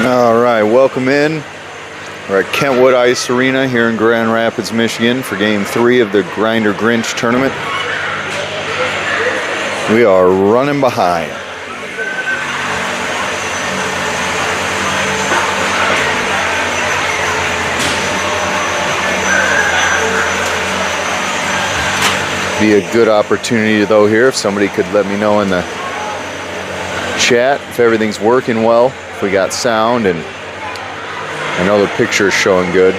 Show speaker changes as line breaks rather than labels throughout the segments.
All right, welcome in. We're at Kentwood Ice Arena here in Grand Rapids, Michigan for Game 3 of the Grinder Grinch tournament. We are running behind. Be a good opportunity though here if somebody could let me know in the chat if everything's working well, if we got sound, and I know the picture is showing good.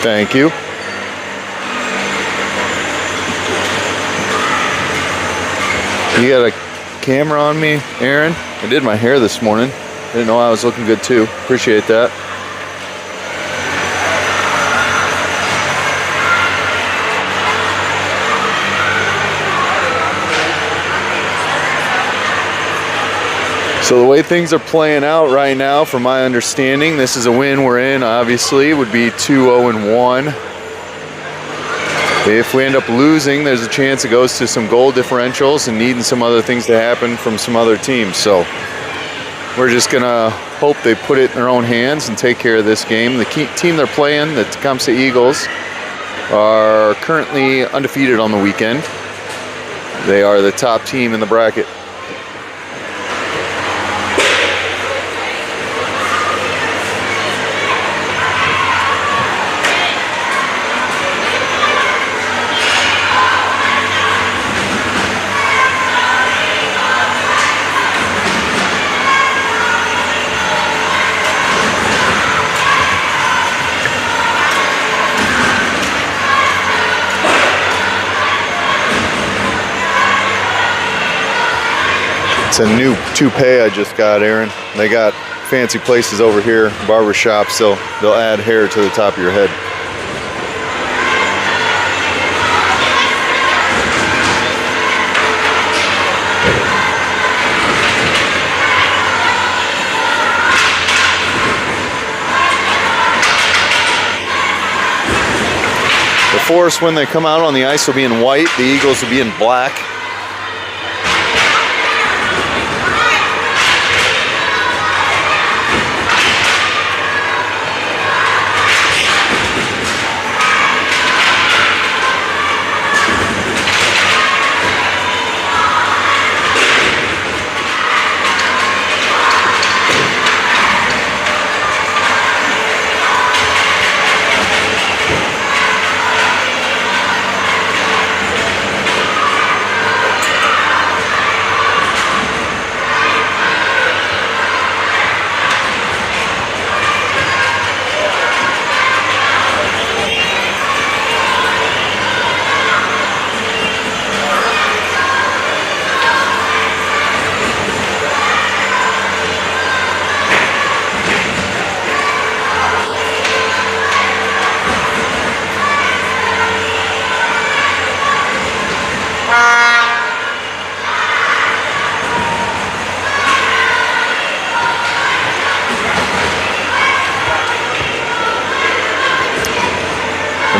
Thank you. You got a camera on me, Aaron? I did my hair this morning. Didn't know I was looking good too. Appreciate that. So the way things are playing out right now, from my understanding, this is a win we're in, obviously, would be 2-0-1. If we end up losing, there's a chance it goes to some goal differentials and needing some other things to happen from some other teams. So we're just gonna hope they put it in their own hands and take care of this game. The team they're playing, the Tecumseh Eagles, are currently undefeated on the weekend. They are the top team in the bracket. It's a new toupee I just got, Aaron. They got fancy places over here, barber shops, they'll add hair to the top of your head. The Force, when they come out on the ice, will be in white. The Eagles will be in black.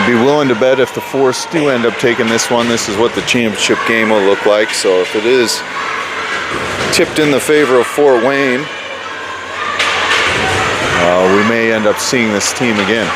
Be willing to bet if the Force do end up taking this one, this is what the championship game will look like. So if it is tipped in the favor of Fort Wayne, we may end up seeing this team again.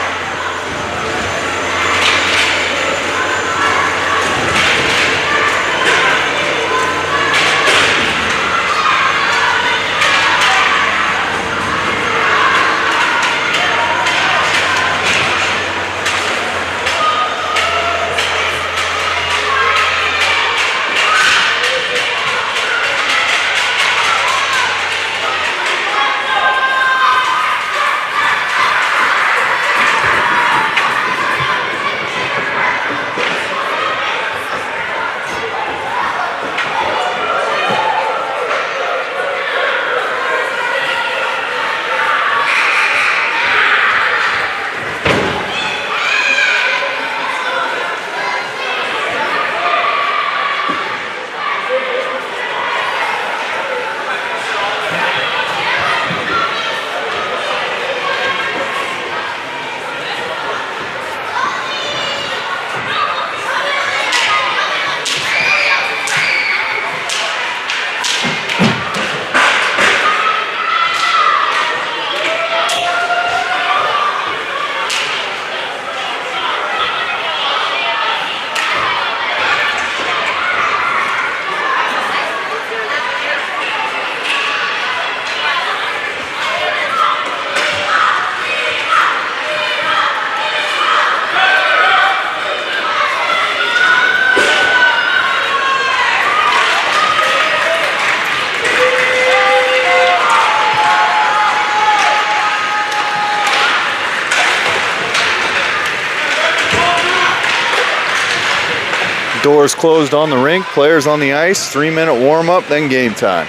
Doors closed on the rink, players on the ice, 3-minute warm-up, then game time.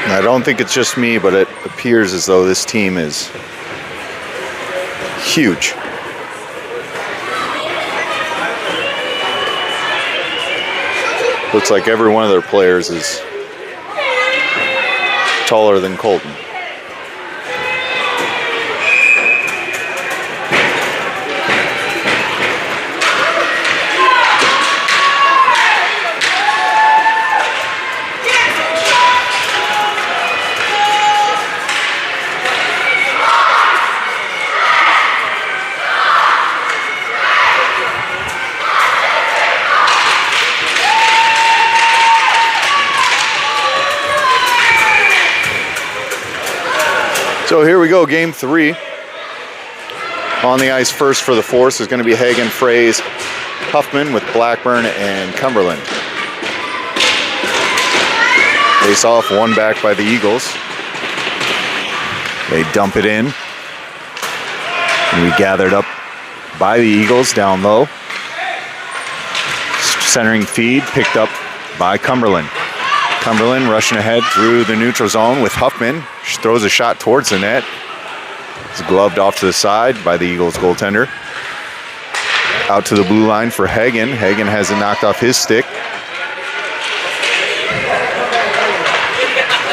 I don't think it's just me, but it appears as though this team is huge. Looks like every one of their players is taller than Colton. So here we go, game 3. On the ice first for the Force is going to be Hagen, Fraze, Huffman with Blackburn and Cumberland. Face off, one back by the Eagles. They dump it in. And we gathered up by the Eagles down low. Centering feed picked up by Cumberland. Cumberland rushing ahead through the neutral zone with Huffman. She throws a shot towards the net. It's gloved off to the side by the Eagles goaltender. Out to the blue line for Hagen. Hagen has it knocked off his stick.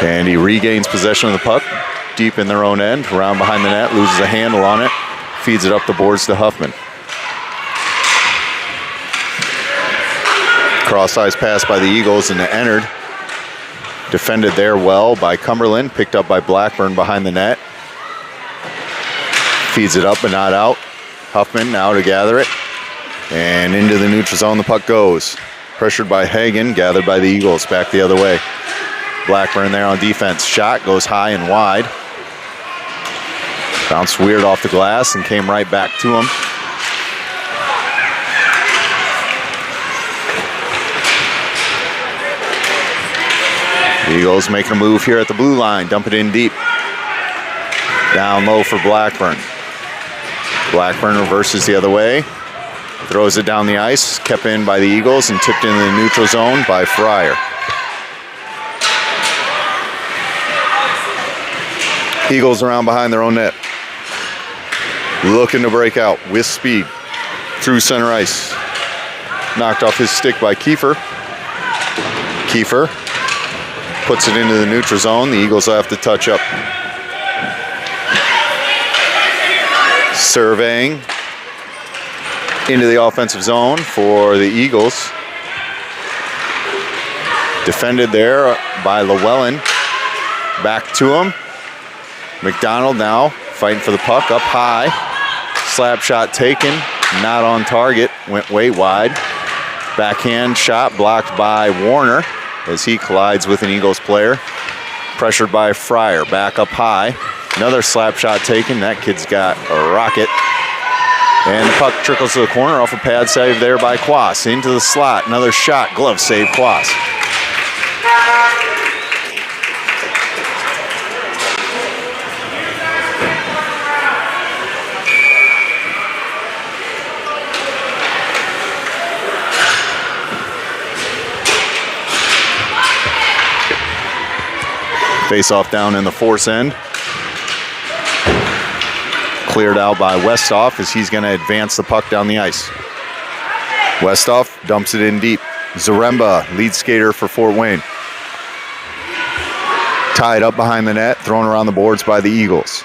And he regains possession of the puck deep in their own end. Around behind the net, loses a handle on it. Feeds it up the boards to Huffman. Cross-ice pass by the Eagles and entered. Defended there well by Cumberland, picked up by Blackburn behind the net. Feeds it up but not out. Huffman now to gather it. And into the neutral zone the puck goes. Pressured by Hagen, gathered by the Eagles, back the other way. Blackburn there on defense. Shot goes high and wide. Bounced weird off the glass and came right back to him. Eagles making a move here at the blue line. Dump it in deep. Down low for Blackburn. Blackburn reverses the other way. Throws it down the ice. Kept in by the Eagles and tipped into the neutral zone by Fryer. Eagles around behind their own net. Looking to break out with speed. Through center ice. Knocked off his stick by Kiefer. Kiefer puts it into the neutral zone. The Eagles will have to touch up. Surveying into the offensive zone for the Eagles. Defended there by Llewellyn. Back to him. McDonald now fighting for the puck up high. Slap shot taken. Not on target. Went way wide. Backhand shot blocked by Warner as he collides with an Eagles player. Pressured by Fryer. Back up high. Another slap shot taken. That kid's got a rocket. And the puck trickles to the corner off a pad save there by Quas. Into the slot. Another shot. Glove save Quas. Face off down in the force end. Cleared out by Westhoff as he's going to advance the puck down the ice. Westhoff dumps it in deep. Zaremba, lead skater for Fort Wayne. Tied up behind the net, thrown around the boards by the Eagles.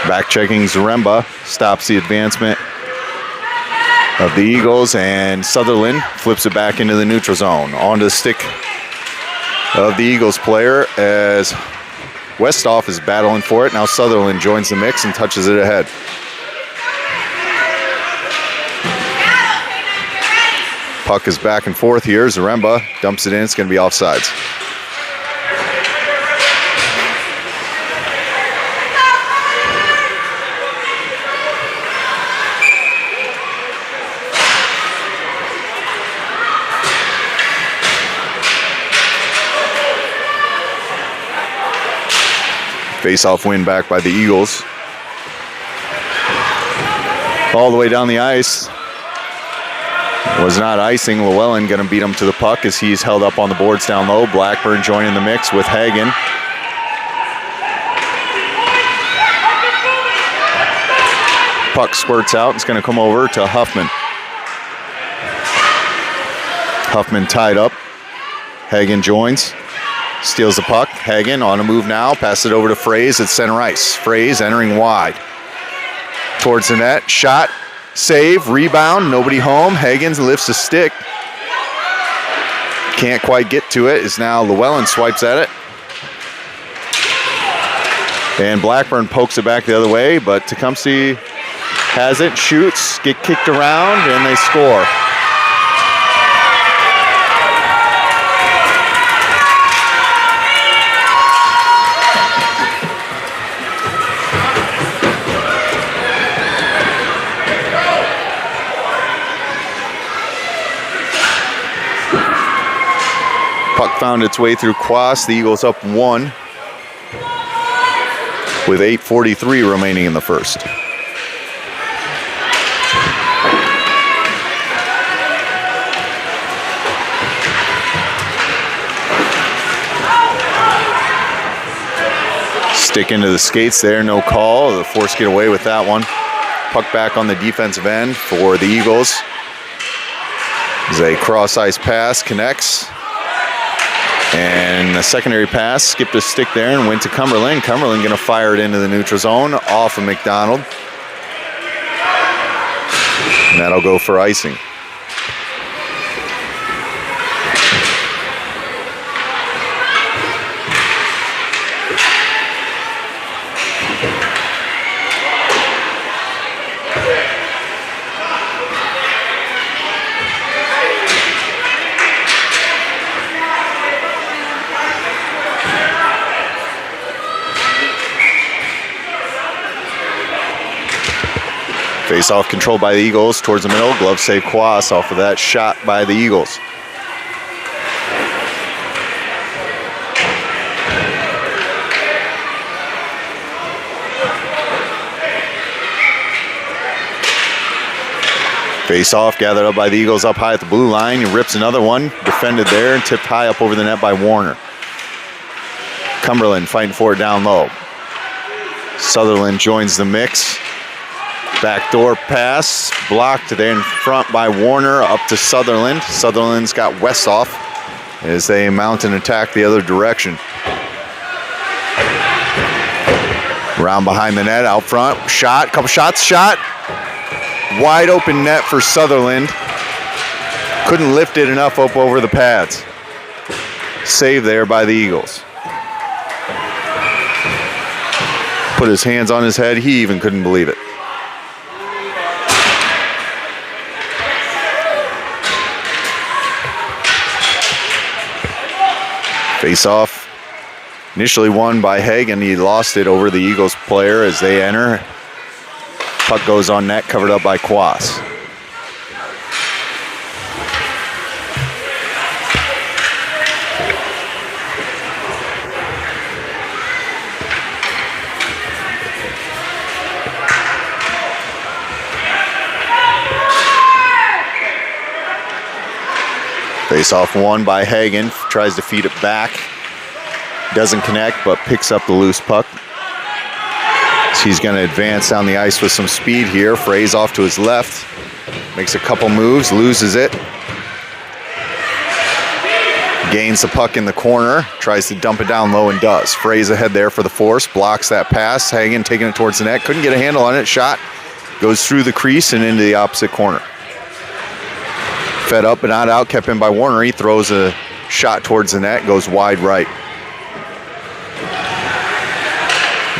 Back checking Zaremba, stops the advancement of the Eagles, and Sutherland flips it back into the neutral zone. Onto the stick of the Eagles player as Westhoff is battling for it. Now Sutherland joins the mix and touches it ahead. Puck is back and forth here. Zaremba dumps it in. It's going to be offsides. Face-off win back by the Eagles. All the way down the ice. Was not icing. Llewellyn going to beat him to the puck as he's held up on the boards down low. Blackburn joining the mix with Hagen. Puck squirts out. It's going to come over to Huffman. Huffman tied up. Hagen joins. Steals the puck. Hagen on a move now. Pass it over to Fraze at center ice. Fraze entering wide. Towards the net. Shot. Save. Rebound. Nobody home. Hagen lifts a stick. Can't quite get to it. Is now Llewellyn swipes at it. And Blackburn pokes it back the other way, but Tecumseh has it. Shoots. Get kicked around, and they score. Puck found its way through Quas. The Eagles up 1 with 8:43 remaining in the first. Stick into the skates there, no call. The Force get away with that one. Puck back on the defensive end for the Eagles. As a cross-ice pass connects. And a secondary pass, skipped a stick there and went to Cumberland. Cumberland going to fire it into the neutral zone off of McDonald. And that'll go for icing. Face-off controlled by the Eagles towards the middle. Glove save Quas off of that shot by the Eagles. Face-off gathered up by the Eagles up high at the blue line. He rips another one, defended there, and tipped high up over the net by Warner. Cumberland fighting for it down low. Sutherland joins the mix. Backdoor pass, blocked there in front by Warner, up to Sutherland. Sutherland's got Westhoff as they mount an attack the other direction. Around behind the net, out front, shot, couple shots, shot. Wide open net for Sutherland. Couldn't lift it enough up over the pads. Save there by the Eagles. Put his hands on his head, he even couldn't believe it. Face-off, initially won by Hagen. He lost it over the Eagles player as they enter. Puck goes on net, covered up by Quas. Face-off won by Hagen, tries to feed it back. Doesn't connect, but picks up the loose puck. So he's going to advance down the ice with some speed here. Frey's off to his left. Makes a couple moves, loses it. Gains the puck in the corner, tries to dump it down low and does. Frey's ahead there for the force, blocks that pass. Hagen taking it towards the net, couldn't get a handle on it. Shot goes through the crease and into the opposite corner. Fed up but not out, kept in by Warner. He throws a shot towards the net, goes wide right.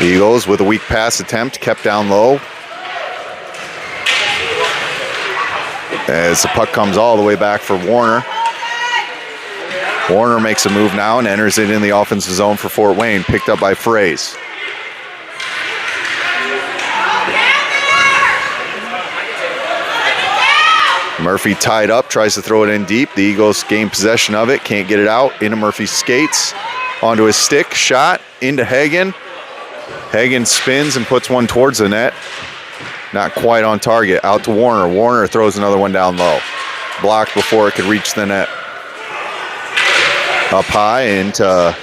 The Eagles with a weak pass attempt, kept down low. As the puck comes all the way back for Warner. Warner makes a move now and enters it in the offensive zone for Fort Wayne, picked up by Fraze. Murphy tied up, tries to throw it in deep. The Eagles gain possession of it, can't get it out. Into Murphy's skates, onto his stick, shot, into Hagen. Hagen spins and puts one towards the net. Not quite on target, out to Warner. Warner throws another one down low. Blocked before it could reach the net. Up high into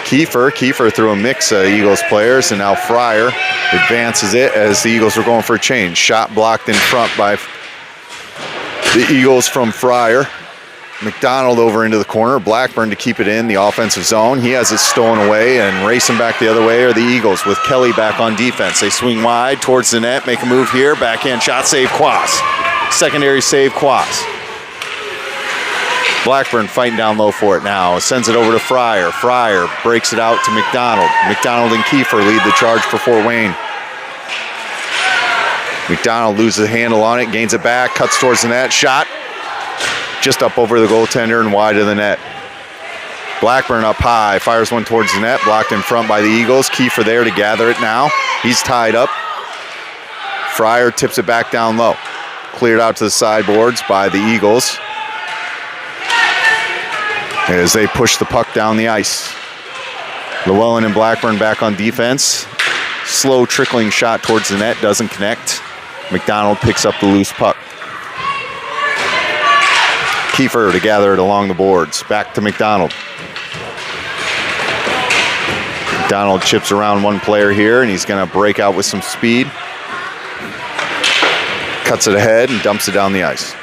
Kiefer. Kiefer threw a mix of Eagles players, and now Fryer advances it as the Eagles are going for a change. Shot blocked in front by the Eagles from Fryer. McDonald over into the corner. Blackburn to keep it in the offensive zone. He has it stolen away, and racing back the other way are the Eagles with Kelly back on defense. They swing wide towards the net, make a move here. Backhand shot, save Quas. Secondary save Quas. Blackburn fighting down low for it now. Sends it over to Fryer. Fryer breaks it out to McDonald. McDonald and Kiefer lead the charge for Fort Wayne. McDonald loses a handle on it, gains it back, cuts towards the net, shot. Just up over the goaltender and wide of the net. Blackburn up high, fires one towards the net, blocked in front by the Eagles. Kiefer there to gather it now. He's tied up. Fryer tips it back down low. Cleared out to the sideboards by the Eagles as they push the puck down the ice. Llewellyn and Blackburn back on defense. Slow trickling shot towards the net, doesn't connect. McDonald picks up the loose puck. Kiefer to gather it along the boards. Back to McDonald. McDonald chips around one player here, and he's going to break out with some speed. Cuts it ahead and dumps it down the ice.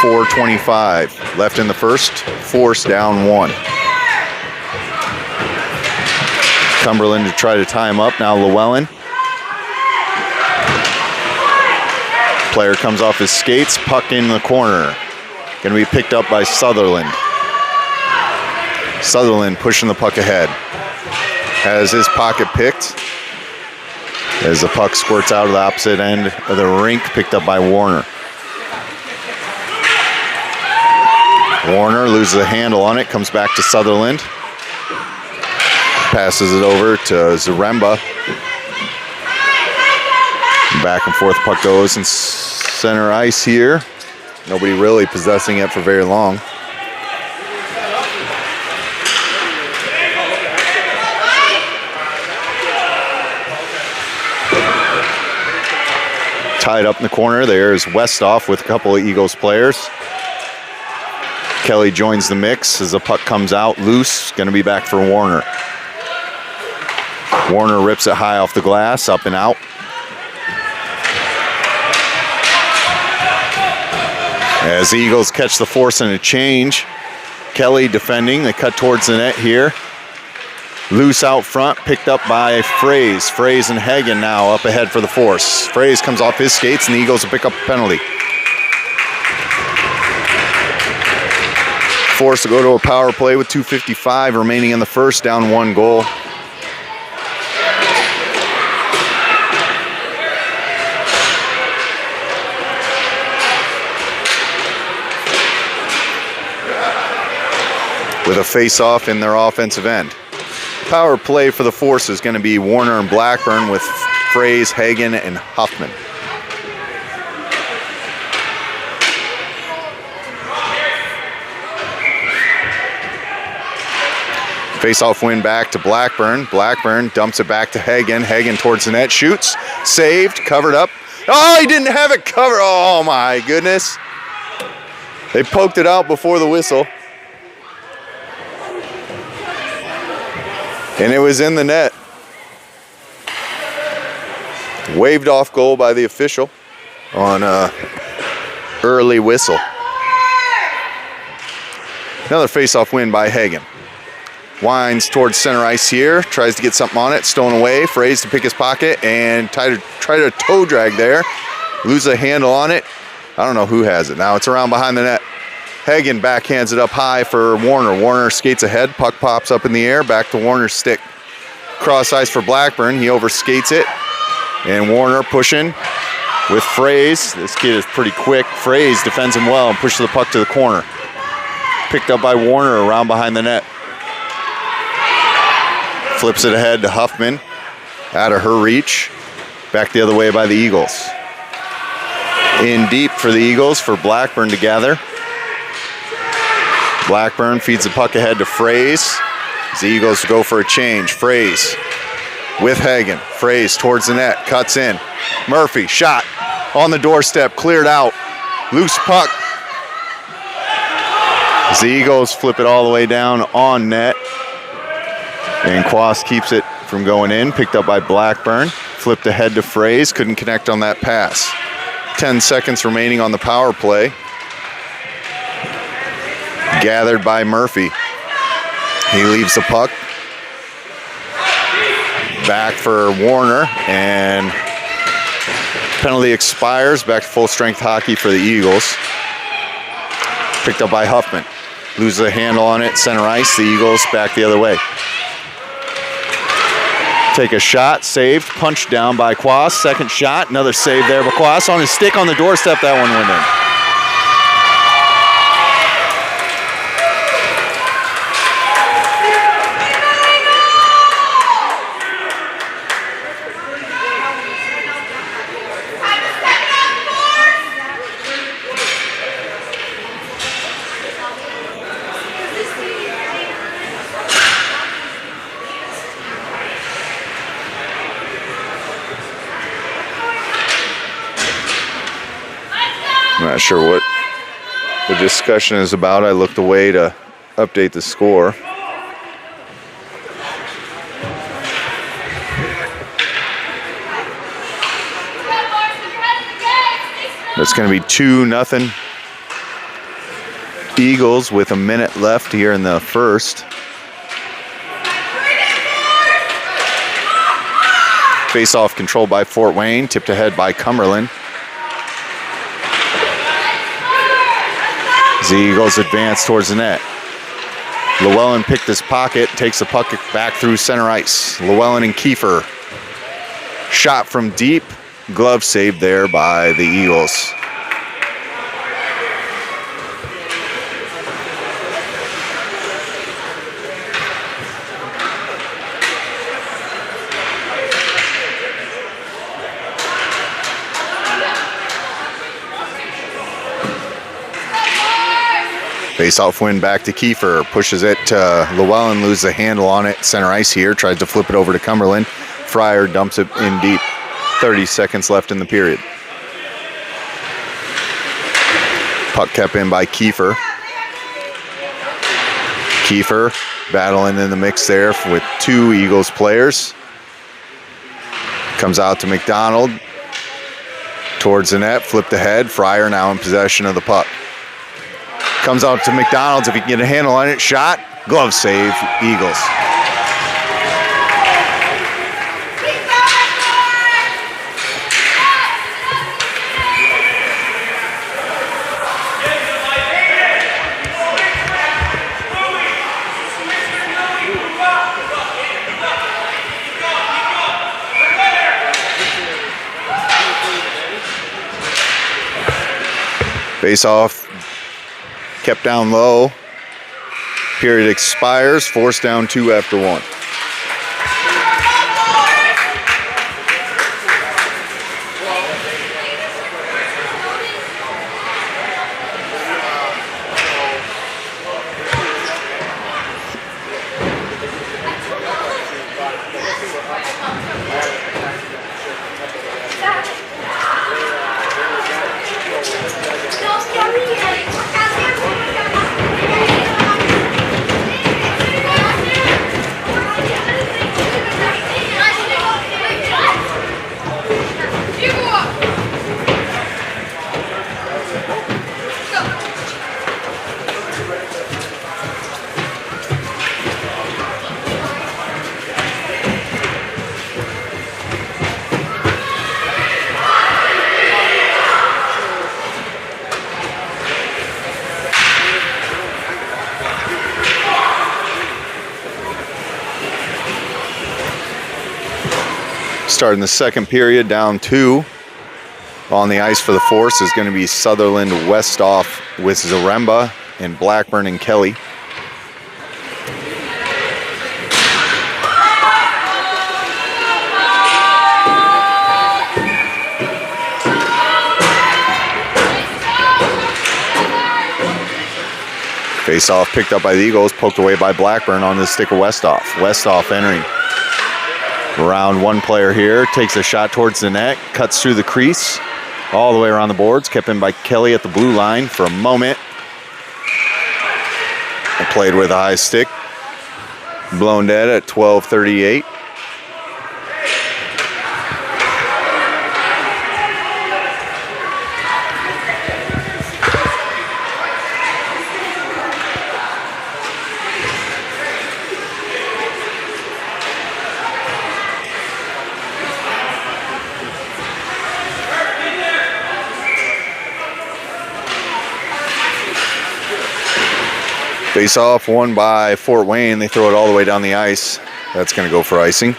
.425 left in the first. Force down one. Cumberland to try to tie him up. Now Llewellyn. Player comes off his skates. Puck in the corner. Going to be picked up by Sutherland. Sutherland pushing the puck ahead. Has his pocket picked as the puck squirts out of the opposite end of the rink, picked up by Warner. Warner loses a handle on it, comes back to Sutherland. passes it over to Zaremba. Back and forth puck goes in center ice here. Nobody really possessing it for very long. Tied up in the corner there is Westhoff with a couple of Eagles players. Kelly joins the mix as the puck comes out loose. Going to be back for Warner. Warner rips it high off the glass, up and out. As the Eagles catch the force in a change, Kelly defending. They cut towards the net here. Loose out front, picked up by Fraze. Fraze and Hagen now up ahead for the force. Fraze comes off his skates and the Eagles will pick up a penalty. Force to go to a power play with 2:55 remaining in the first, down 1 goal. With a face-off in their offensive end. Power play for the Force is going to be Warner and Blackburn with Fraze, Hagen, and Huffman. Face-off win back to Blackburn. Blackburn dumps it back to Hagen. Hagen towards the net, shoots, saved, covered up. Oh, he didn't have it covered. Oh my goodness. They poked it out before the whistle. And it was in the net. Waved off goal by the official on a early whistle. Another face-off win by Hagen. Winds towards center ice here, tries to get something on it, stolen away. Fraze to pick his pocket and try to toe drag there. Lose a handle on it. I don't know who has it. Now it's around behind the net. Hagen backhands it up high for Warner. Warner skates ahead, puck pops up in the air, back to Warner's stick. Cross ice for Blackburn, he overskates it. And Warner pushing with Fraze. This kid is pretty quick. Fraze defends him well and pushes the puck to the corner. Picked up by Warner around behind the net. Flips it ahead to Huffman, out of her reach. Back the other way by the Eagles. In deep for the Eagles for Blackburn to gather. Blackburn feeds the puck ahead to Fraze. As the Eagles go for a change. Fraze with Hagen. Fraze towards the net, cuts in. Murphy, shot on the doorstep, cleared out. Loose puck. As the Eagles flip it all the way down on net. And Quas keeps it from going in, picked up by Blackburn. Flipped ahead to Fraze, couldn't connect on that pass. 10 seconds remaining on the power play. Gathered by Murphy. He leaves the puck. Back for Warner, and penalty expires. Back to full strength hockey for the Eagles. Picked up by Huffman. Loses a handle on it, center ice. The Eagles back the other way. Take a shot, saved, punched down by Quas. Second shot, another save there by Quas on his stick on the doorstep. That one went in. I'm not sure what the discussion is about. I looked away to update the score. It's going to be 2-0 Eagles with a minute left here in the first. Face-off controlled by Fort Wayne, tipped ahead by Cumberland. The Eagles advance towards the net. Llewellyn picked his pocket, takes the puck back through center ice. Llewellyn and Kiefer. Shot from deep, glove saved there by the Eagles. Face-off win back to Kiefer. Pushes it to Llewellyn, loses the handle on it. Center ice here. Tries to flip it over to Cumberland. Fryer dumps it in deep. 30 seconds left in the period. Puck kept in by Kiefer. Kiefer battling in the mix there with two Eagles players. Comes out to McDonald. Towards the net, flipped ahead. Fryer now in possession of the puck. Comes out to McDonald's. If he can get a handle on it, shot. Glove save, Eagles. Face-off kept down low. Period expires. Force down 2 after 1. Starting the second period, down 2. On the ice for the Force is going to be Sutherland, Westhoff with Zaremba, and Blackburn and Kelly. Face-off picked up by the Eagles, poked away by Blackburn on the stick of Westhoff. Westhoff entering. Around one player here, takes a shot towards the net, cuts through the crease, all the way around the boards, kept in by Kelly at the blue line for a moment. And played with a high stick. Blown dead at 12:38. Face-off won by Fort Wayne. They throw it all the way down the ice. That's going to go for icing.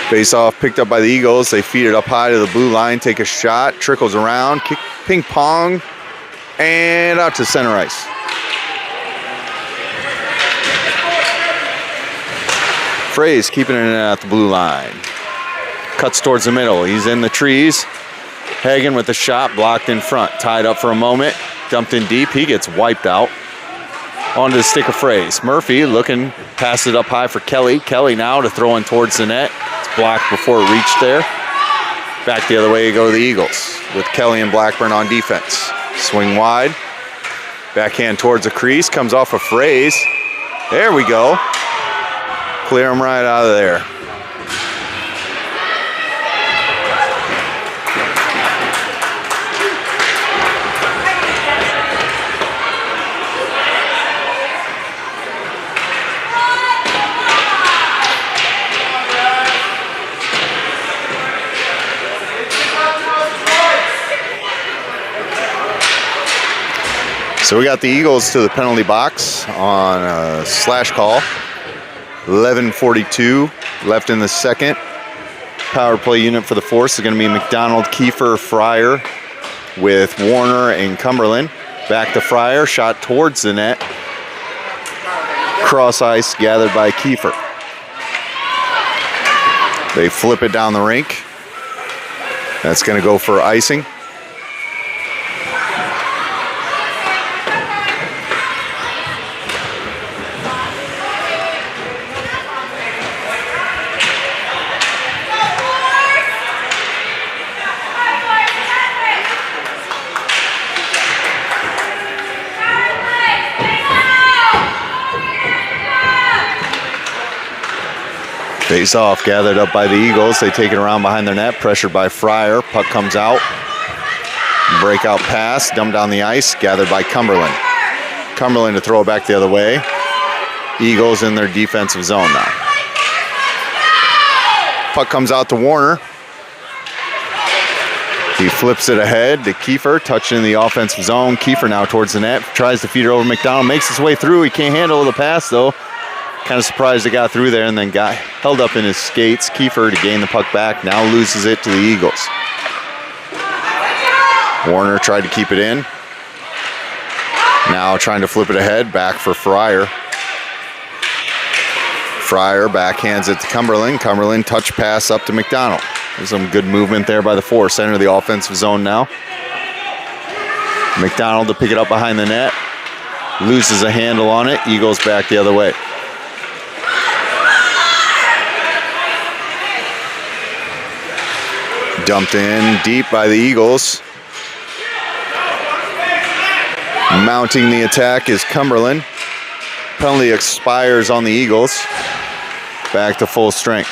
Face-off picked up by the Eagles. They feed it up high to the blue line, take a shot, trickles around, kick, ping pong, and out to center ice. Fraze keeping it at the blue line. Cuts towards the middle. He's in the trees. Hagen with the shot, blocked in front. Tied up for a moment, dumped in deep. He gets wiped out. Onto the stick of Fraze. Murphy looking, pass it up high for Kelly. Kelly now to throw in towards the net. It's blocked before it reached there. Back the other way go the Eagles with Kelly and Blackburn on defense. Swing wide. Backhand towards the crease. Comes off a Fraze. There we go. Clear him right out of there. So we got the Eagles to the penalty box on a slash call. 11:42 left in the second. power play unit for the Force is going to be McDonald, Kiefer, Fryer with Warner and Cumberland. Back to Fryer, shot towards the net. Cross ice gathered by Kiefer. They flip it down the rink. That's going to go for icing. Face off, gathered up by the Eagles. They take it around behind their net, pressured by Fryer. Puck comes out. Breakout pass, dumped down the ice, gathered by Cumberland. Cumberland to throw it back the other way. Eagles in their defensive zone now. Puck comes out to Warner. He flips it ahead to Kiefer, touching in the offensive zone. Kiefer now towards the net, tries to feed it over McDonald, makes his way through. He can't handle the pass though. Kind of surprised it got through there and then got held up in his skates. Kiefer to gain the puck back, now loses it to the Eagles. Warner tried to keep it in. Now trying to flip it ahead, back for Fryer. Fryer backhands it to Cumberland. Cumberland touch pass up to McDonald. There's some good movement there by the Force. Enter the offensive zone now. McDonald to pick it up behind the net. Loses a handle on it. Eagles back the other way. Dumped in deep by the Eagles. Mounting the attack is Cumberland. Penalty expires on the Eagles. Back to full strength.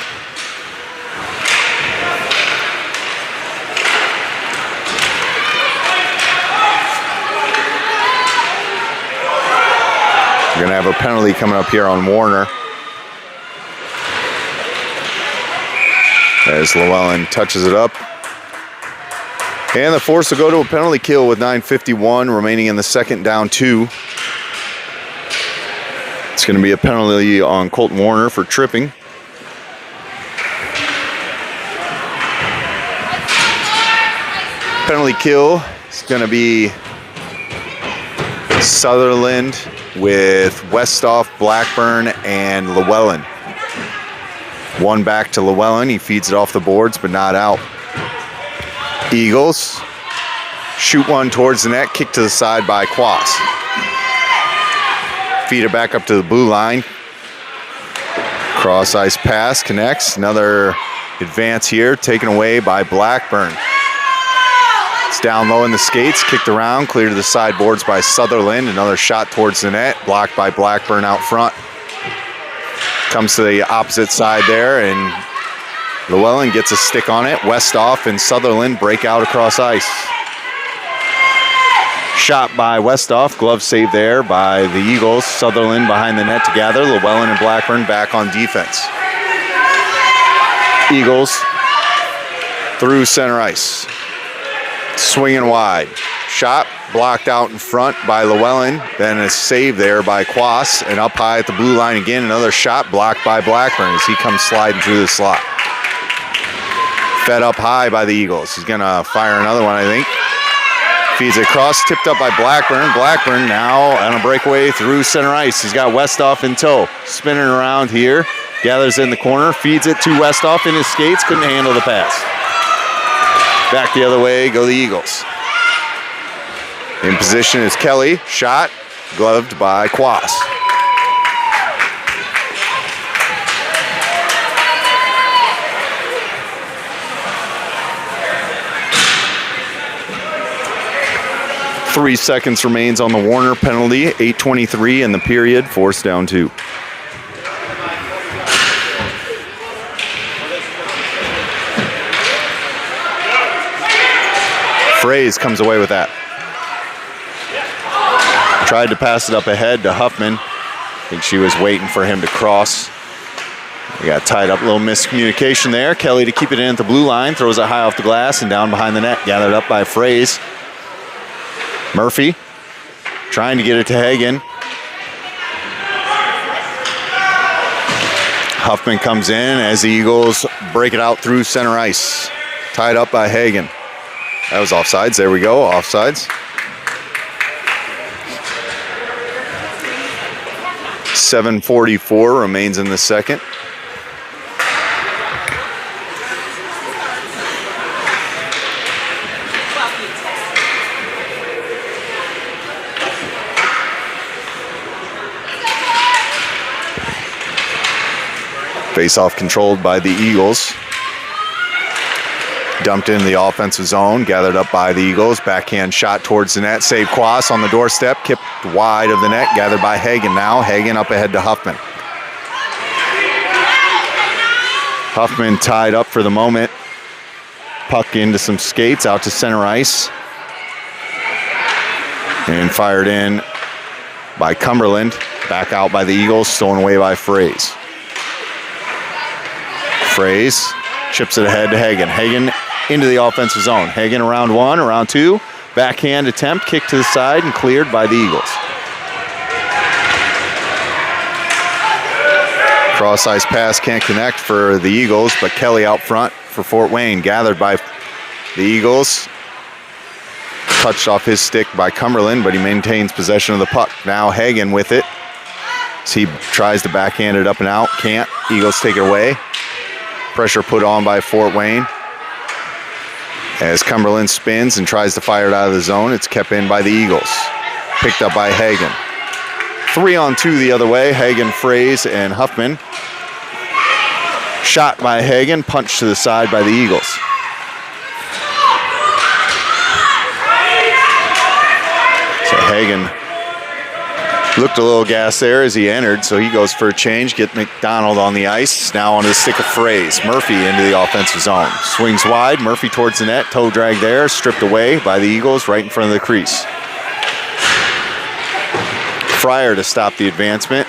We're going to have a penalty coming up here on Warner. As Llewellyn touches it up. And the Force will go to a penalty kill with 9:51 remaining in the second, down 2. It's going to be a penalty on Colton Warner for tripping. Penalty kill is going to be Sutherland with Westhoff, Blackburn, and Llewellyn. One back to Llewellyn. He feeds it off the boards, but not out. Eagles shoot one towards the net, kick to the side by Quas. Feed it back up to the blue line. Cross ice pass connects. Another advance here, taken away by Blackburn. It's down low in the skates, kicked around, cleared to the sideboards by Sutherland. Another shot towards the net, blocked by Blackburn out front. Comes to the opposite side there, and Llewellyn gets a stick on it. Westhoff and Sutherland break out across ice. Shot by Westhoff, glove save there by the Eagles. Sutherland behind the net together. Llewellyn and Blackburn back on defense. Eagles through center ice. Swinging wide. Shot blocked out in front by Llewellyn. Then a save there by Quas. And up high at the blue line again. Another shot blocked by Blackburn as he comes sliding through the slot. Fed up high by the Eagles. He's going to fire another one, I think. Feeds it across, tipped up by Blackburn. Blackburn now on a breakaway through center ice. He's got Westhoff in tow. Spinning around here. Gathers in the corner. Feeds it to Westhoff in his skates. Couldn't handle the pass. Back the other way go the Eagles. In position is Kelly. Shot. Gloved by Quas. Three seconds remains on the Warner penalty. 8:23 in the period. Force down 2. Fraze comes away with that. Tried to pass it up ahead to Huffman. I think she was waiting for him to cross. We got tied up, a little miscommunication there. Kelly to keep it in at the blue line. Throws it high off the glass and down behind the net. Gathered up by Fraze. Murphy trying to get it to Hagen. Huffman comes in as the Eagles break it out through center ice. Tied up by Hagen. That was offsides. There we go, offsides. 7:44 remains in the second. Face-off controlled by the Eagles. Dumped into the offensive zone, gathered up by the Eagles. Backhand shot towards the net. Save Quas on the doorstep, kicked wide of the net, gathered by Hagen now. Hagen up ahead to Huffman. Huffman tied up for the moment. Puck into some skates, out to center ice. And fired in by Cumberland. Back out by the Eagles, stolen away by Fraze. Fraze chips it ahead to Hagen. Hagen into the offensive zone. Hagen around one, around two. Backhand attempt, kick to the side, and cleared by the Eagles. Cross-ice pass can't connect for the Eagles, but Kelly out front for Fort Wayne. Gathered by the Eagles. Touched off his stick by Cumberland, but he maintains possession of the puck. Now Hagen with it. As he tries to backhand it up and out. Can't. Eagles take it away. Pressure put on by Fort Wayne. As Cumberland spins and tries to fire it out of the zone, it's kept in by the Eagles. Picked up by Hagen. 3-on-2 the other way. Hagen, Fraze, and Huffman. Shot by Hagen, punched to the side by the Eagles. So Hagen looked a little gassed there as he entered, so he goes for a change. Get McDonald on the ice. Now on the stick of Fraze. Murphy into the offensive zone. Swings wide. Murphy towards the net. Toe drag there. Stripped away by the Eagles right in front of the crease. Fryer to stop the advancement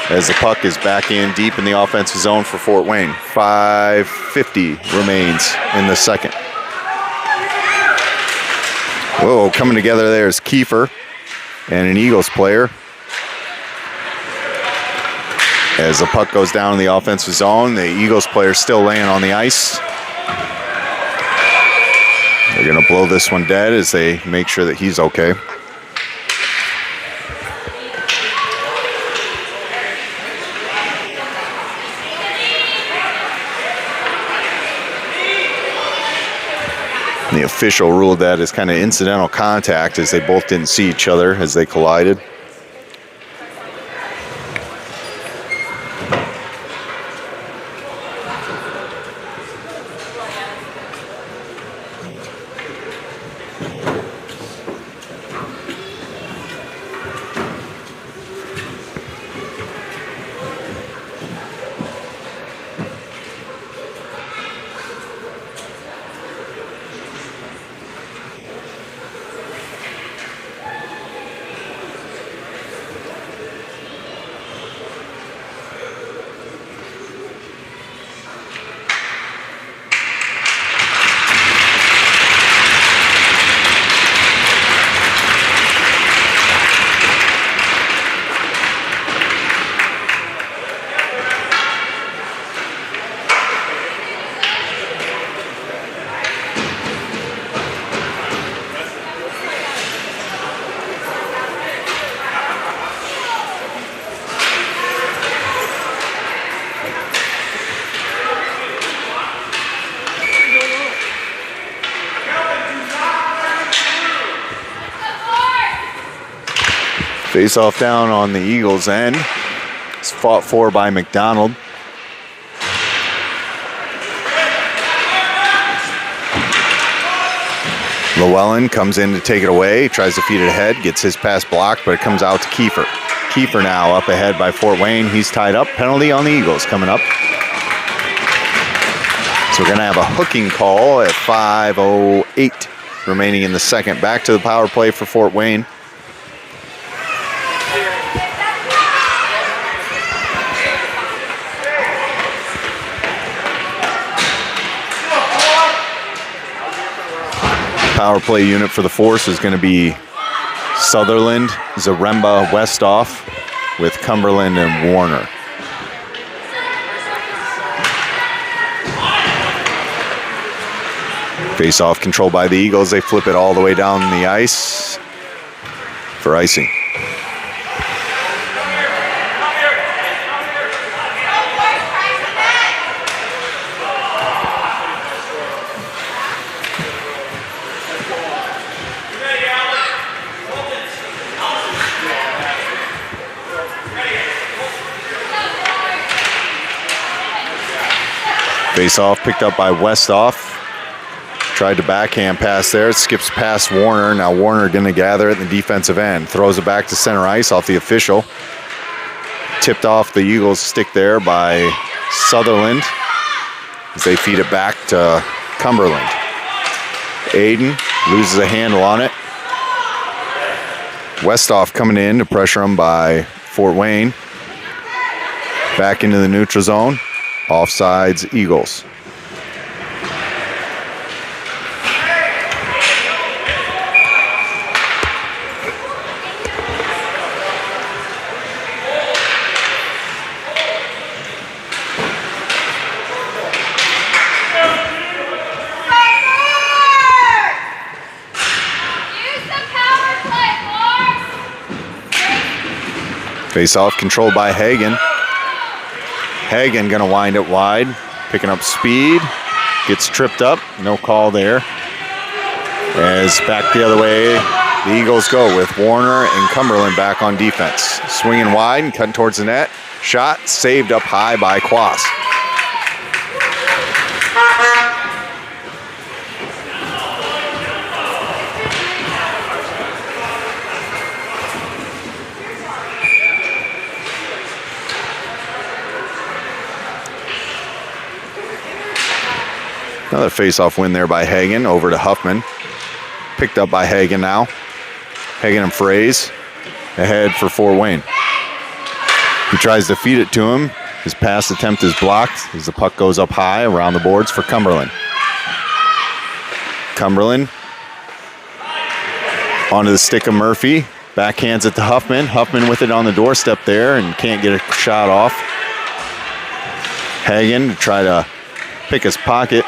as the puck is back in deep in the offensive zone for Fort Wayne. 5:50 remains in the second. Whoa, coming together there is Kiefer and an Eagles player. As the puck goes down in the offensive zone, the Eagles player still laying on the ice. They're going to blow this one dead as they make sure that he's okay. The official ruled that as kind of incidental contact as they both didn't see each other as they collided. Face off down on the Eagles' end. It's fought for by McDonald. Llewellyn comes in to take it away, tries to feed it ahead, gets his pass blocked, but it comes out to Kiefer. Kiefer now up ahead by Fort Wayne. He's tied up. Penalty on the Eagles coming up. So we're going to have a hooking call at 5:08 remaining in the second. Back to the power play for Fort Wayne. Power play unit for the Force is going to be Sutherland, Zaremba, Westhoff with Cumberland and Warner. Face-off controlled by the Eagles. They flip it all the way down the ice for icing. Face-off picked up by Westoff. Tried to backhand pass there. It skips past Warner. Now Warner going to gather at the defensive end. Throws it back to center ice off the official. Tipped off the Eagles' stick there by Sutherland as they feed it back to Cumberland. Aiden loses a handle on it. Westoff coming in to pressure him by Fort Wayne. Back into the neutral zone. Offsides, Eagles. Face-off controlled by Hagen. Hagen going to wind it wide, picking up speed, gets tripped up, no call there. As back the other way, the Eagles go with Warner and Cumberland back on defense. Swinging wide and cutting towards the net. Shot saved up high by Quas. Another face-off win there by Hagen over to Huffman. Picked up by Hagen now. Hagen and Fraze ahead for Fort Wayne. He tries to feed it to him. His pass attempt is blocked as the puck goes up high around the boards for Cumberland. Cumberland onto the stick of Murphy. Backhands it to Huffman. Huffman with it on the doorstep there and can't get a shot off. Hagen to try to pick his pocket.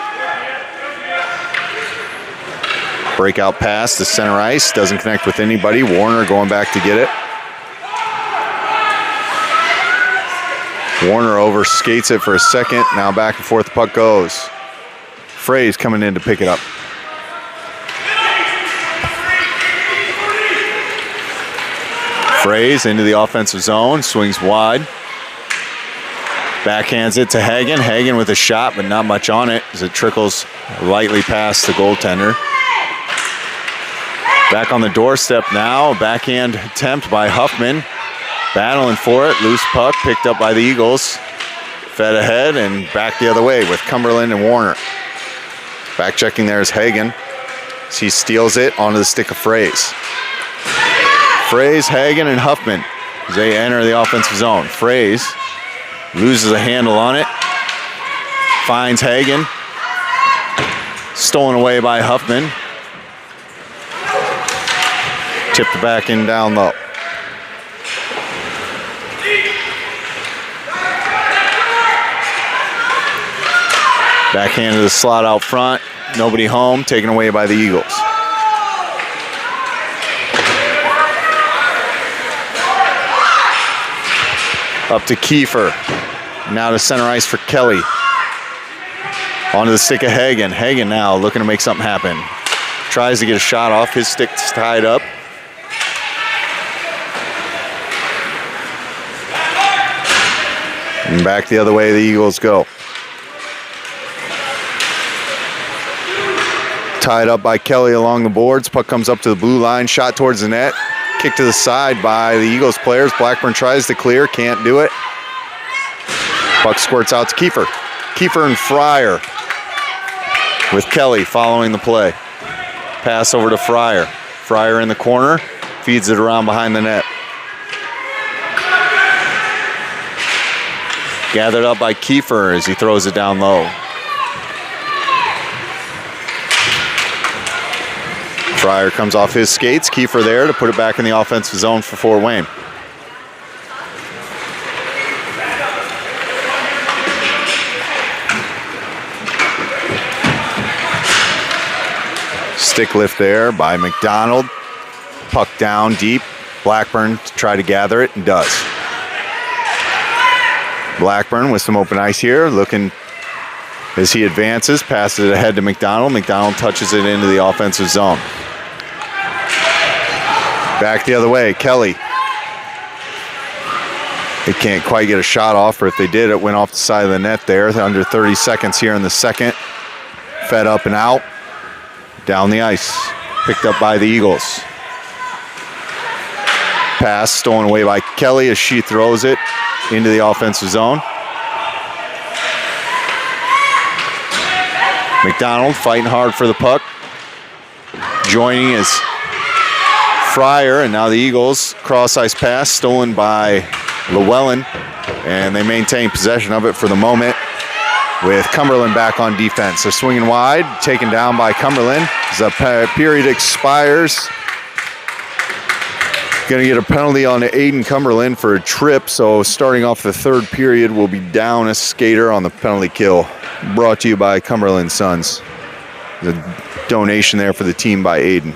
Breakout pass to center ice. Doesn't connect with anybody. Warner going back to get it. Warner overskates it for a second. Now back and forth the puck goes. Fraze coming in to pick it up. Fraze into the offensive zone. Swings wide. Backhands it to Hagen. Hagen with a shot, but not much on it as it trickles lightly past the goaltender. Back on the doorstep now. Backhand attempt by Huffman. Battling for it. Loose puck picked up by the Eagles. Fed ahead and back the other way with Cumberland and Warner. Back checking there is Hagen. He steals it onto the stick of Fraze. Fraze, Hagen, and Huffman as they enter the offensive zone. Fraze loses a handle on it. Finds Hagen. Stolen away by Huffman. Tipped back in down low. Backhand to the slot out front. Nobody home. Taken away by the Eagles. Up to Kiefer. Now to center ice for Kelly. Onto the stick of Hagen. Hagen now looking to make something happen. Tries to get a shot off. His stick's tied up. And back the other way the Eagles go. Tied up by Kelly along the boards. Puck comes up to the blue line. Shot towards the net. Kick to the side by the Eagles players. Blackburn tries to clear. Can't do it. Puck squirts out to Kiefer. Kiefer and Fryer with Kelly following the play. Pass over to Fryer. Fryer in the corner. Feeds it around behind the net. Gathered up by Kiefer as he throws it down low. Fryer comes off his skates. Kiefer there to put it back in the offensive zone for Fort Wayne. Stick lift there by McDonald. Puck down deep. Blackburn to try to gather it and does. Blackburn with some open ice here, looking as he advances, passes it ahead to McDonald. McDonald touches it into the offensive zone. Back the other way, Kelly. They can't quite get a shot off, or if they did, it went off the side of the net there. Under 30 seconds here in the second. Fed up and out. Down the ice. Picked up by the Eagles. Pass stolen away by Kelly as she throws it into the offensive zone. McDonald fighting hard for the puck. Joining is Fryer, and now the Eagles cross-ice pass stolen by Llewellyn, and they maintain possession of it for the moment with Cumberland back on defense. They're swinging wide, taken down by Cumberland. As the period expires, going to get a penalty on Aiden Cumberland for a trip, so starting off the third period, we'll be down a skater on the penalty kill. Brought to you by Cumberland Sons. The donation there for the team by Aiden.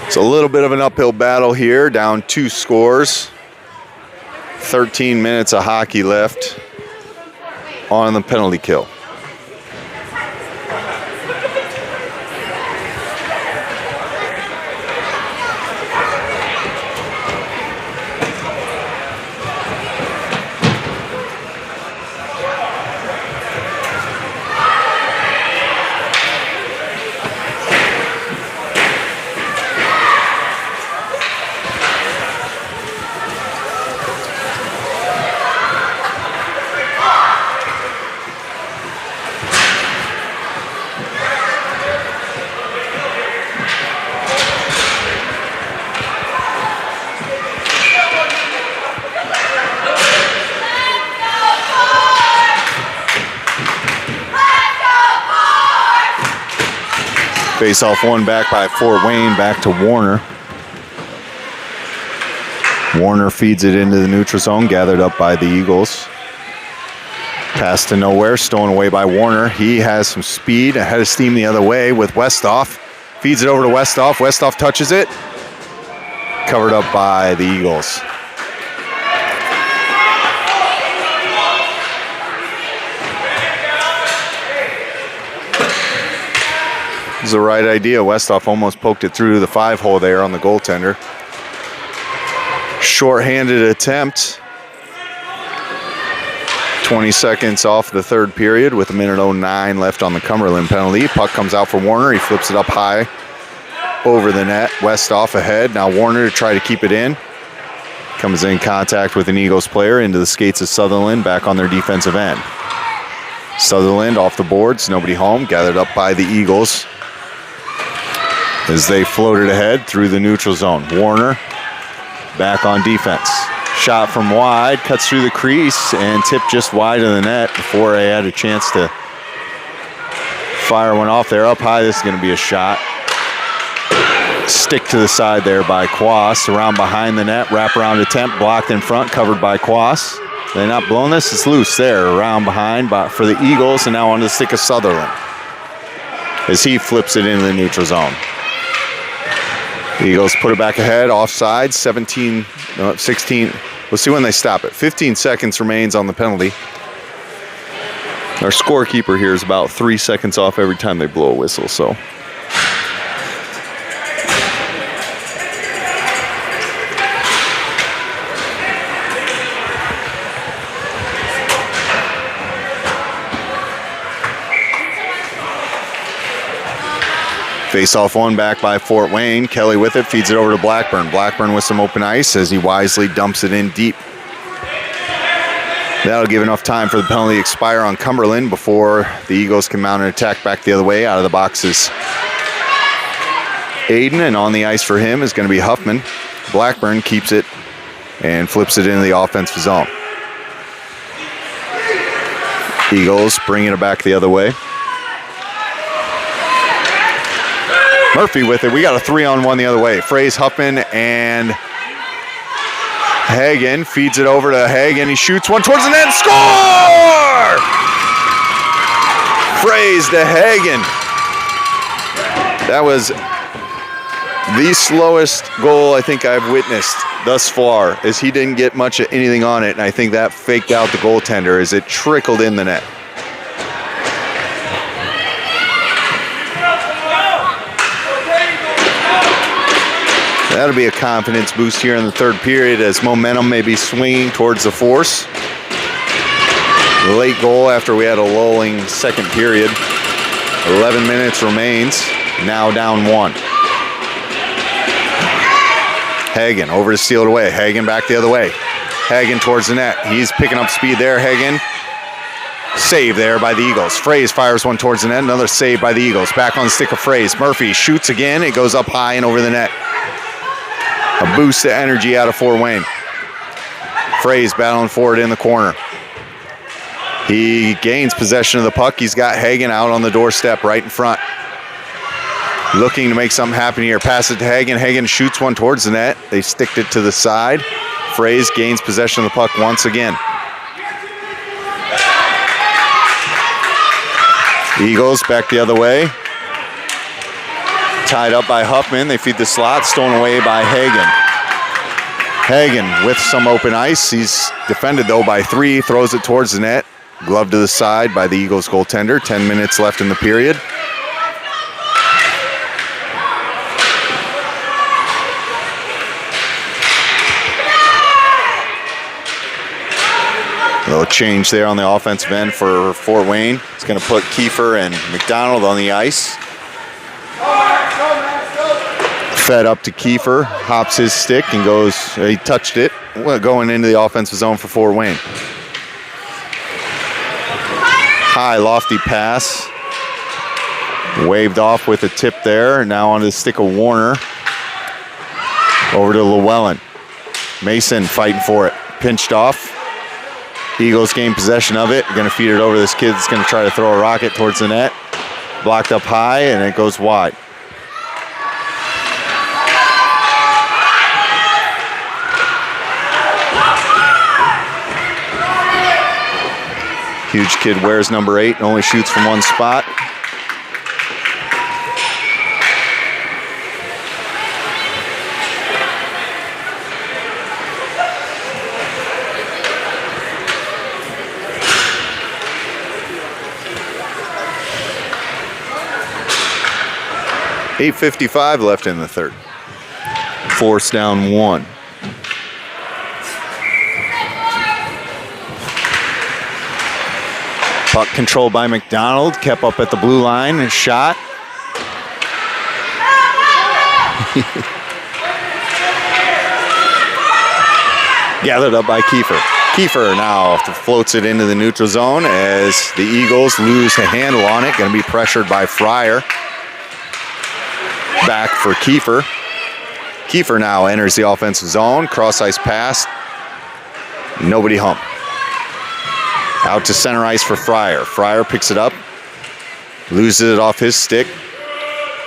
It's a little bit of an uphill battle here, down 2 scores. 13 minutes of hockey left on the penalty kill. Face off one back by Fort Wayne, back to Warner. Warner feeds it into the neutral zone, gathered up by the Eagles. Pass to nowhere, stolen away by Warner. He has some speed, ahead of steam the other way with Westhoff. Feeds it over to Westhoff. Westhoff touches it. Covered up by the Eagles. It was the right idea. Westhoff almost poked it through the 5-hole there on the goaltender. Short-handed attempt. 20 seconds off the third period with 1:09 left on the Cumberland penalty. Puck comes out for Warner. He flips it up high over the net. Westhoff ahead. Now Warner to try to keep it in. Comes in contact with an Eagles player into the skates of Sutherland back on their defensive end. Sutherland off the boards. Nobody home. Gathered up by the Eagles as they floated ahead through the neutral zone. Warner back on defense. Shot from wide, cuts through the crease and tipped just wide of the net before they had a chance to fire one off there. Up high, this is going to be a shot. Stick to the side there by Quas. Around behind the net, wraparound attempt, blocked in front, covered by Quas. They're not blowing this, it's loose there. Around behind for the Eagles, and now onto the stick of Sutherland as he flips it into the neutral zone. The Eagles put it back ahead, offside, 16. We'll see when they stop it. 15 seconds remains on the penalty. Our scorekeeper here is about 3 seconds off every time they blow a whistle, so. Face off one back by Fort Wayne. Kelly with it, feeds it over to Blackburn. Blackburn with some open ice as he wisely dumps it in deep. That'll give enough time for the penalty to expire on Cumberland before the Eagles can mount an attack back the other way. Out of the boxes, Aiden, and on the ice for him is going to be Huffman. Blackburn keeps it and flips it into the offensive zone. Eagles bringing it back the other way. Murphy with it. We got a 3-on-1 the other way. Fraze, Huffman, and Hagen feeds it over to Hagen. He shoots one towards the net. Score! Fraze to Hagen. That was the slowest goal I think I've witnessed thus far, as he didn't get much of anything on it, and I think that faked out the goaltender as it trickled in the net. That'll be a confidence boost here in the third period as momentum may be swinging towards the Force. The late goal after we had a lulling second period. 11 minutes remains, now down 1. Hagen over to steal it away. Hagen back the other way. Hagen towards the net. He's picking up speed there. Hagen. Save there by the Eagles. Fraze fires one towards the net. Another save by the Eagles. Back on the stick of Fraze. Murphy shoots again. It goes up high and over the net. A boost of energy out of Fort Wayne. Fraze battling for it in the corner. He gains possession of the puck. He's got Hagen out on the doorstep right in front. Looking to make something happen here. Pass it to Hagen. Hagen shoots one towards the net. They sticked it to the side. Fraze gains possession of the puck once again. Eagles back the other way. Tied up by Huffman. They feed the slot. Stolen away by Hagen. Hagen with some open ice. He's defended, though, by 3. Throws it towards the net. Glove to the side by the Eagles goaltender. 10 minutes left in the period. A little change there on the offensive end for Fort Wayne. It's going to put Kiefer and McDonald on the ice. Fed up to Kiefer, hops his stick and goes, he touched it, going into the offensive zone for Fort Wayne. High, lofty pass. Waved off with a tip there. Now onto the stick of Warner. Over to Llewellyn. Mason fighting for it. Pinched off. Eagles gain possession of it. Going to feed it over to this kid that's going to try to throw a rocket towards the net. Blocked up high, and it goes wide. Huge kid wears number 8 and only shoots from one spot. .8:55 left in the third. Force down 1. Puck controlled by McDonald, kept up at the blue line and shot. Gathered up by Kiefer. Kiefer now floats it into the neutral zone as the Eagles lose the handle on it. Going to be pressured by Fryer. Back for Kiefer. Kiefer now enters the offensive zone. Cross ice pass. Nobody home. Out to center ice for Fryer. Fryer picks it up. Loses it off his stick.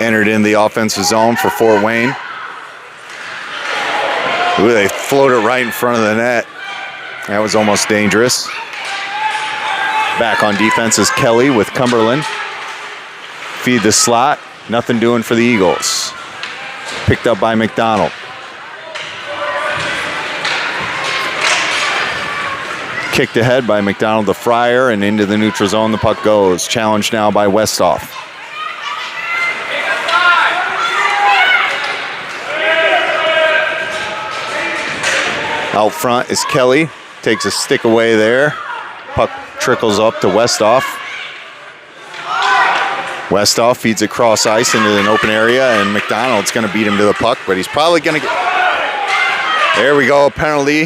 Entered in the offensive zone for Fort Wayne. Ooh, they float it right in front of the net. That was almost dangerous. Back on defense is Kelly with Cumberland. Feed the slot. Nothing doing for the Eagles. Picked up by McDonald. Kicked ahead by McDonald to Fryer and into the neutral zone the puck goes. Challenged now by Westhoff. Out front is Kelly. Takes a stick away there. Puck trickles up to Westhoff. Westhoff feeds it cross ice into an open area, and McDonald's going to beat him to the puck, but he's probably going to get... There we go, a penalty.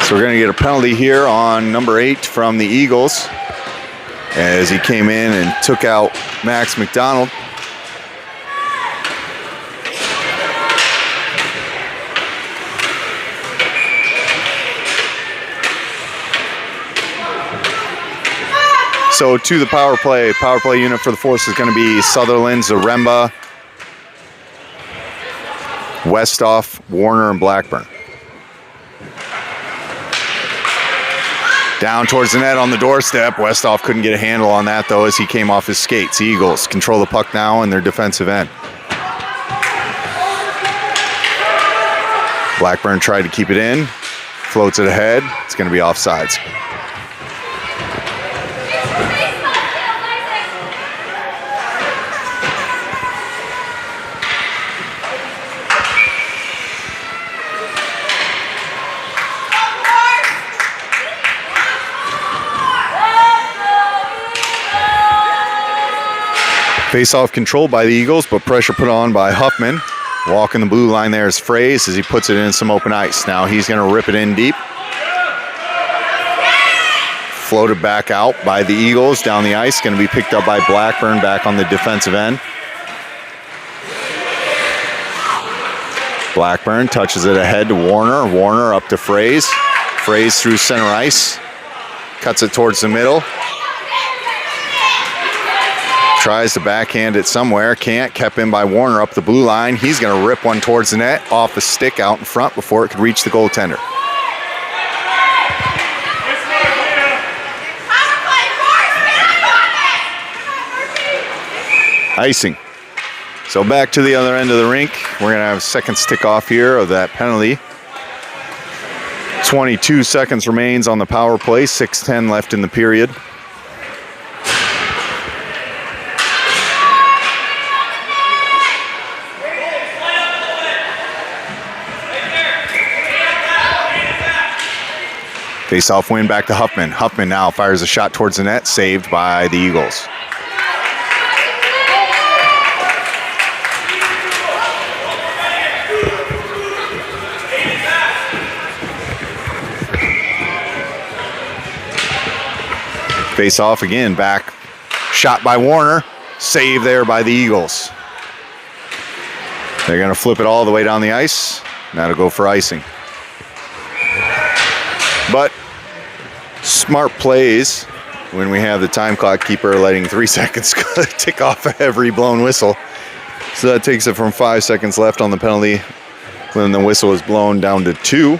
So we're going to get a penalty here on number 8 from the Eagles as he came in and took out Max McDonald. So to the power play unit for the Force is going to be Sutherland, Zaremba, Westhoff, Warner, and Blackburn. Down towards the net on the doorstep. Westhoff couldn't get a handle on that, though, as he came off his skates. Eagles control the puck now in their defensive end. Blackburn tried to keep it in. Floats it ahead. It's going to be offsides. Face-off controlled by the Eagles, but pressure put on by Huffman. Walking the blue line there is Fraze as he puts it in some open ice. Now he's going to rip it in deep. Floated back out by the Eagles down the ice. Going to be picked up by Blackburn back on the defensive end. Blackburn touches it ahead to Warner. Warner up to Fraze. Fraze through center ice. Cuts it towards the middle. Tries to backhand it somewhere. Can't. Kept in by Warner up the blue line. He's going to rip one towards the net. Off a stick out in front before it could reach the goaltender. Icing. So back to the other end of the rink. We're going to have a second stick off here of that penalty. 22 seconds remains on the power play. 6:10 left in the period. Face-off win back to Huffman. Huffman now fires a shot towards the net, saved by the Eagles. Face-off again, back. Shot by Warner, save there by the Eagles. They're going to flip it all the way down the ice. Now to go for icing. But smart plays when we have the time clock keeper letting 3 seconds tick off every blown whistle. So that takes it from 5 seconds left on the penalty when the whistle is blown down to 2.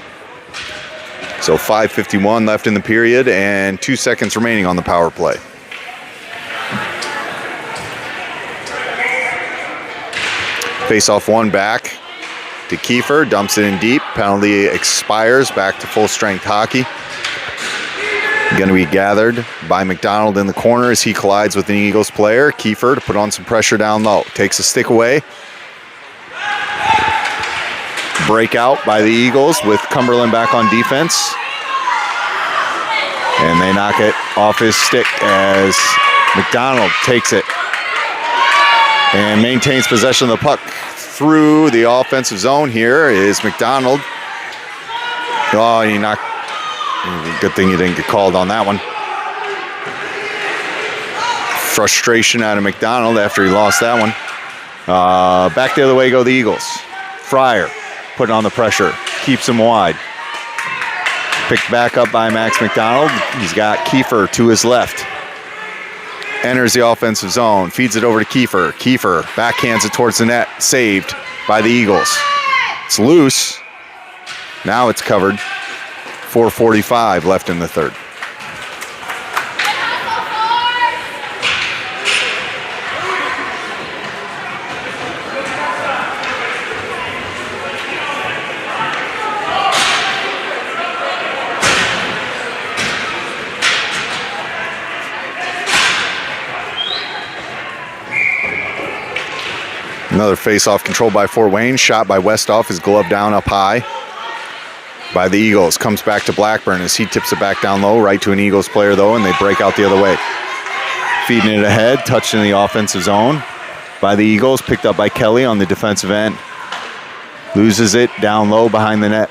So 5:51 left in the period and 2 seconds remaining on the power play. Face-off one back to Kiefer, dumps it in deep. Penalty expires, back to full-strength hockey. Going to be gathered by McDonald in the corner as he collides with an Eagles player. Kiefer to put on some pressure down low. Takes a stick away. Breakout by the Eagles with Cumberland back on defense. And they knock it off his stick as McDonald takes it and maintains possession of the puck. Through the offensive zone here is McDonald. Oh, he knocked. Good thing he didn't get called on that one. Frustration out of McDonald after he lost that one. Back the other way go the Eagles. Fryer putting on the pressure. Keeps him wide. Picked back up by Max McDonald. He's got Kiefer to his left. Enters the offensive zone, feeds it over to Kiefer. Kiefer backhands it towards the net, saved by the Eagles. It's loose. Now it's covered. 4:45 left in the third. Another face-off controlled by Fort Wayne. Shot by Westhoff. His glove down up high by the Eagles. Comes back to Blackburn as he tips it back down low. Right to an Eagles player, though, and they break out the other way. Feeding it ahead. Touched in the offensive zone by the Eagles. Picked up by Kelly on the defensive end. Loses it down low behind the net.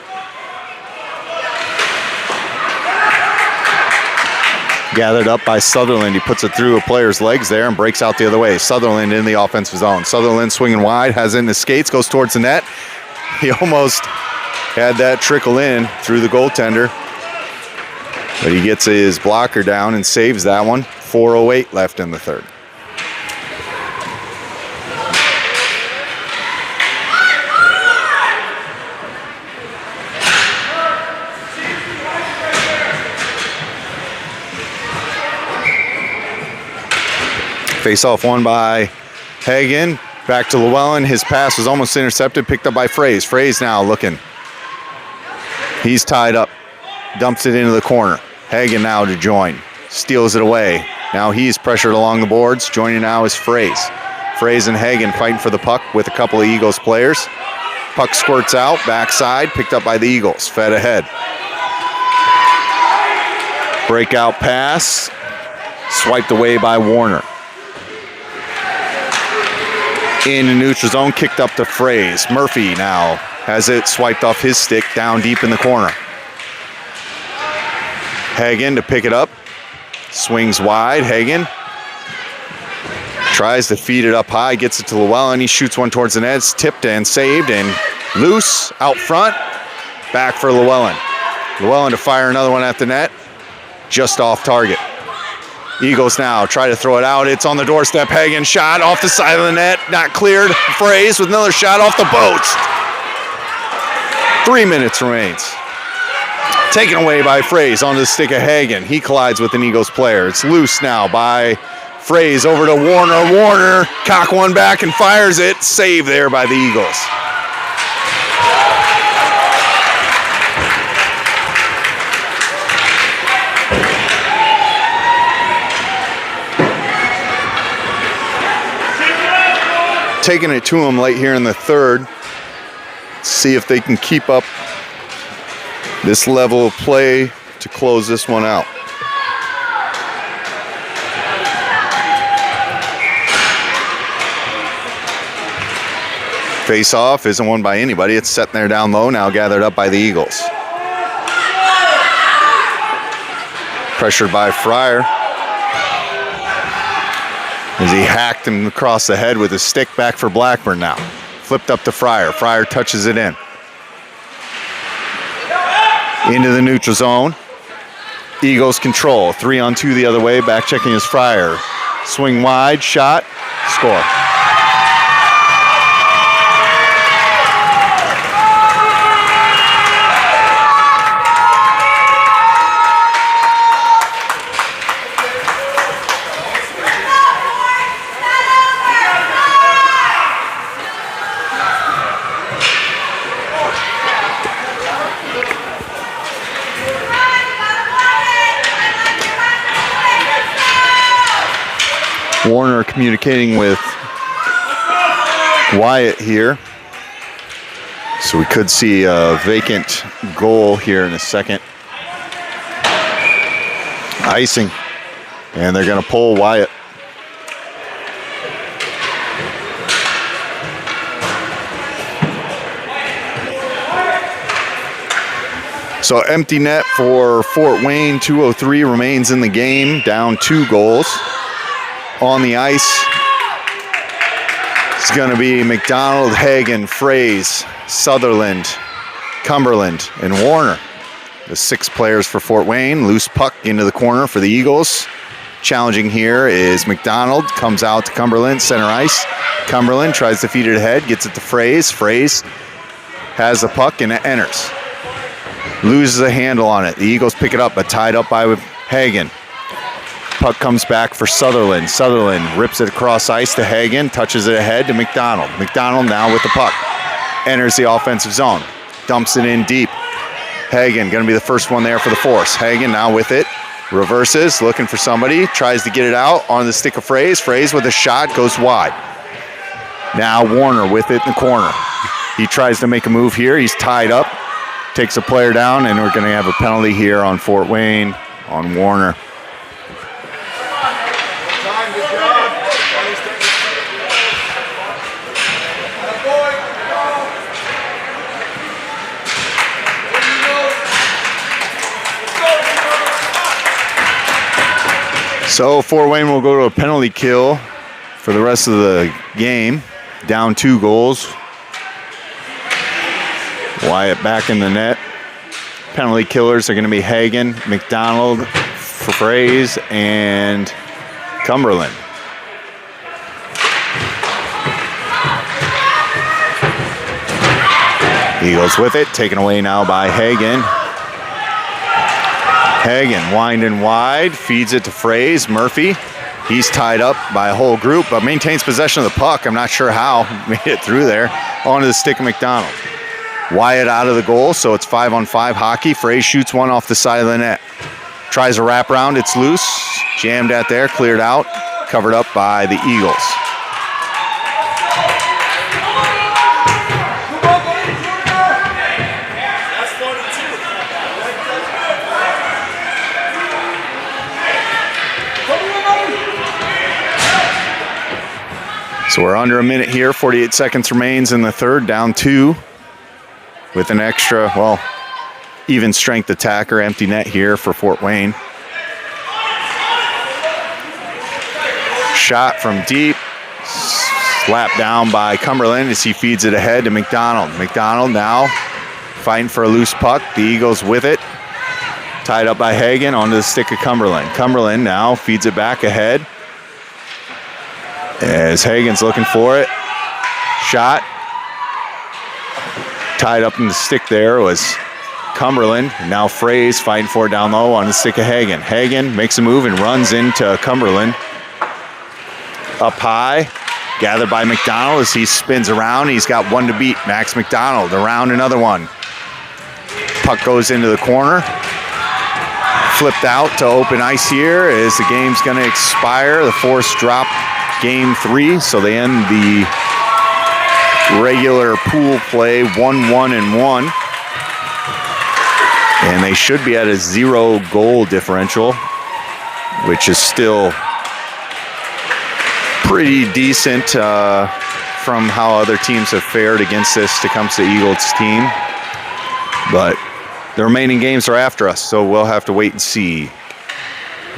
Gathered up by Sutherland. He puts it through a player's legs there and breaks out the other way. Sutherland in the offensive zone. Sutherland swinging wide, has it in his skates, goes towards the net. He almost had that trickle in through the goaltender, but he gets his blocker down and saves that one. 4:08 left in the third. Face-off won by Hagen. Back to Llewellyn. His pass was almost intercepted, picked up by Fraze. Fraze now looking. He's tied up. Dumps it into the corner. Hagen now to join. Steals it away. Now he's pressured along the boards. Joining now is Fraze. Fraze and Hagen fighting for the puck with a couple of Eagles players. Puck squirts out, backside, picked up by the Eagles. Fed ahead. Breakout pass. Swiped away by Warner. In the neutral zone, kicked up to Fraze. Murphy now has it swiped off his stick down deep in the corner. Hagen to pick it up. Swings wide. Hagen tries to feed it up high, gets it to Llewellyn. He shoots one towards the net. It's tipped and saved and loose out front. Back for Llewellyn. Llewellyn to fire another one at the net. Just off target. Eagles now try to throw it out. It's on the doorstep. Hagen shot off the side of the net. Not cleared. Fraze with another shot off the post. 3 minutes remains. Taken away by Fraze onto the stick of Hagen. He collides with an Eagles player. It's loose now by Fraze over to Warner. Warner cock one back and fires it. Save there by the Eagles. Taking it to him late here in the third. See if they can keep up this level of play to close this one out. Face off isn't won by anybody. It's set there down low, now gathered up by the Eagles. Pressured by Fryer. As he hacked him across the head with his stick. Back for Blackburn now. Flipped up to Fryer. Fryer touches it in. Into the neutral zone. Eagles control. 3-on-2 the other way. Back checking is Fryer. Swing wide. Shot. Score. Warner communicating with Wyatt here. So we could see a vacant goal here in a second. Icing. And they're going to pull Wyatt. So empty net for Fort Wayne. 2:03 remains in the game. Down 2 goals. On the ice, it's going to be McDonald, Hagen, Fraze, Sutherland, Cumberland, and Warner. The 6 players for Fort Wayne. Loose puck into the corner for the Eagles. Challenging here is McDonald. Comes out to Cumberland, center ice. Cumberland tries to feed it ahead, gets it to Fraze. Fraze has the puck and it enters. Loses a handle on it. The Eagles pick it up, but tied up by Hagen. Puck comes back for Sutherland. Sutherland rips it across ice to Hagen, touches it ahead to McDonald. McDonald now with the puck. Enters the offensive zone. Dumps it in deep. Hagen going to be the first one there for the Force. Hagen now with it. Reverses, looking for somebody. Tries to get it out on the stick of Fraze. Fraze with a shot, goes wide. Now Warner with it in the corner. He tries to make a move here. He's tied up. Takes a player down, and we're going to have a penalty here on Fort Wayne, on Warner. So Fort Wayne will go to a penalty kill for the rest of the game. Down 2 goals. Wyatt back in the net. Penalty killers are going to be Hagen, McDonald, Fraze, and Cumberland. Eagles with it, taken away now by Hagan. Hagan winding wide, feeds it to Fraze. Murphy, he's tied up by a whole group, but maintains possession of the puck. I'm not sure how. Made it through there. Onto the stick of McDonald. Wyatt out of the goal, so it's 5-on-5 hockey. Fraze shoots one off the side of the net. Tries a wraparound, it's loose. Jammed at there, cleared out. Covered up by the Eagles. So we're under a minute here, 48 seconds remains in the third, down 2 with an extra, well, even strength attacker, empty net here for Fort Wayne. Shot from deep, slapped down by Cumberland as he feeds it ahead to McDonald. McDonald now fighting for a loose puck, the Eagles with it. Tied up by Hagan onto the stick of Cumberland. Cumberland now feeds it back ahead. As Hagan's looking for it. Shot. Tied up in the stick there was Cumberland. Now Fraze fighting for it down low on the stick of Hagan. Hagan makes a move and runs into Cumberland. Up high. Gathered by McDonald as he spins around. He's got one to beat. Max McDonald around another one. Puck goes into the corner. Flipped out to open ice here as the game's going to expire. The forced drop. Game 3, so they end the regular pool play 1-1-1. And they should be at a 0 goal differential, which is still pretty decent from how other teams have fared against this Tecumseh Eagles team. But the remaining games are after us, so we'll have to wait and see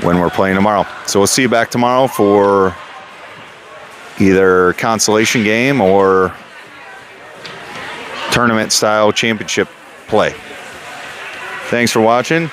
when we're playing tomorrow. So we'll see you back tomorrow for either consolation game or tournament style championship play. Thanks for watching.